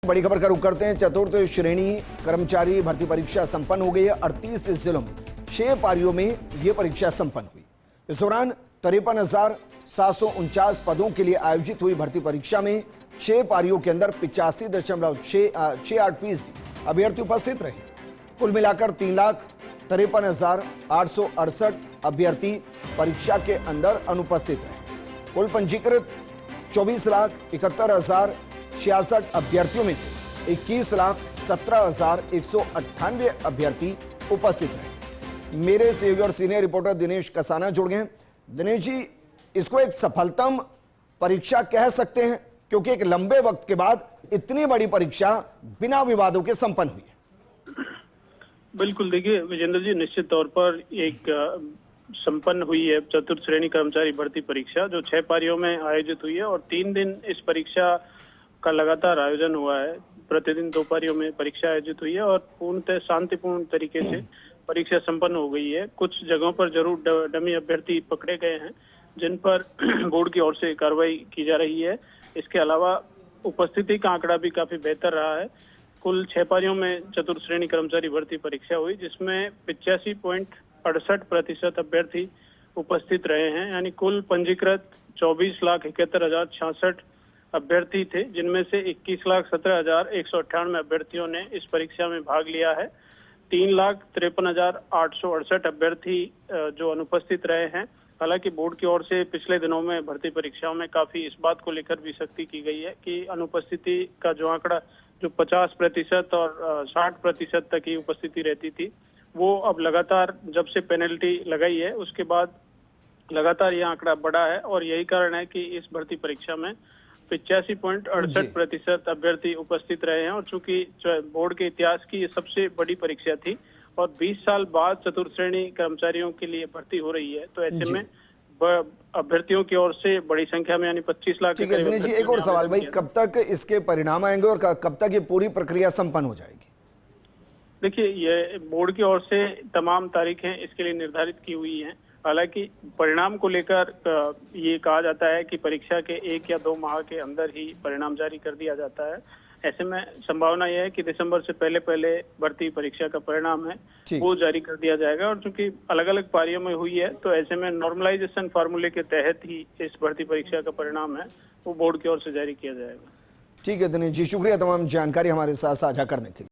बड़ी खबर का रुख करते हैं। चतुर्थ श्रेणी कर्मचारी भर्ती परीक्षा संपन्न हो गई है। 38 जिलों में 6 पारियों में यह परीक्षा संपन्न हुई। इस दौरान 53,749 पदों के लिए आयोजित हुई भर्ती परीक्षा में 6 पारियों के अंदर 85.68% अभ्यर्थी उपस्थित रहे। कुल मिलाकर 3,53,868 अभ्यर्थी परीक्षा के अंदर अनुपस्थित रहे। कुल पंजीकृत 24,71,066 अभ्यर्थियों में से 21,17,198 अभ्यर्थी उपस्थित रहे। मेरे सहयोगी और सीनियर रिपोर्टर दिनेश कसाना जुड़ गए। दिनेश जी, इसको एक सफलतम परीक्षा कह सकते हैं क्योंकि एक लंबे वक्त के बाद इतनी बड़ी परीक्षा बिना विवादों के संपन्न हुई है। बिल्कुल, देखिए विजेंद्र जी, निश्चित तौर पर एक संपन्न हुई है चतुर्थ श्रेणी कर्मचारी भर्ती परीक्षा, जो 6 पारियों में आयोजित हुई है और 3 दिन इस परीक्षा का लगातार आयोजन हुआ है। प्रतिदिन 2 पारियों में परीक्षा आयोजित हुई है और पूर्णतः शांतिपूर्ण तरीके से परीक्षा संपन्न हो गई है। कुछ जगहों पर जरूर डमी अभ्यर्थी पकड़े गए हैं जिन पर बोर्ड की ओर से कार्रवाई की जा रही है। इसके अलावा उपस्थिति का आंकड़ा भी काफी बेहतर रहा है। कुल 6 पारियों में चतुर्थ श्रेणी कर्मचारी भर्ती परीक्षा हुई, जिसमें 85.68% अभ्यर्थी उपस्थित रहे हैं। यानी कुल पंजीकृत 24,71,066 अभ्यर्थी थे, जिनमें से 21,17,198 अभ्यर्थियों ने इस परीक्षा में भाग लिया है। 3,53,868 अभ्यर्थी जो अनुपस्थित रहे हैं। हालांकि बोर्ड की ओर से पिछले दिनों में भर्ती परीक्षाओं में काफी इस बात को लेकर भी सख्ती की गई है कि अनुपस्थिति का जो आंकड़ा जो 50% और 60% तक ही उपस्थिति रहती थी, वो अब लगातार जब से पेनल्टी लगाई है उसके बाद लगातार यह आंकड़ा बढ़ा है और यही कारण है कि इस भर्ती परीक्षा में 85.68% अभ्यर्थी उपस्थित रहे हैं। और चूंकि बोर्ड के इतिहास की ये सबसे बड़ी परीक्षा थी और 20 साल बाद चतुर्थ श्रेणी कर्मचारियों के लिए भर्ती हो रही है, तो ऐसे में अभ्यर्थियों की ओर से बड़ी संख्या में यानी 25 लाख। ठीक है दिनेश जी, एक और सवाल भाई, कब तक इसके परिणाम आएंगे और कब तक ये पूरी प्रक्रिया संपन्न हो जाएगी? देखिए, ये बोर्ड की ओर से तमाम तारीखें इसके लिए निर्धारित की हुई हैं। हालांकि परिणाम को लेकर ये कहा जाता है कि परीक्षा के 1 या 2 माह के अंदर ही परिणाम जारी कर दिया जाता है। ऐसे में संभावना यह है कि दिसंबर से पहले भर्ती परीक्षा का परिणाम है वो जारी कर दिया जाएगा। और चूंकि अलग अलग पारियों में हुई है, तो ऐसे में नॉर्मलाइजेशन फार्मूले के तहत ही इस भर्ती परीक्षा का परिणाम है वो बोर्ड की ओर से जारी किया जाएगा। ठीक है दिनेश जी, शुक्रिया तमाम जानकारी हमारे साथ साझा करने के लिए।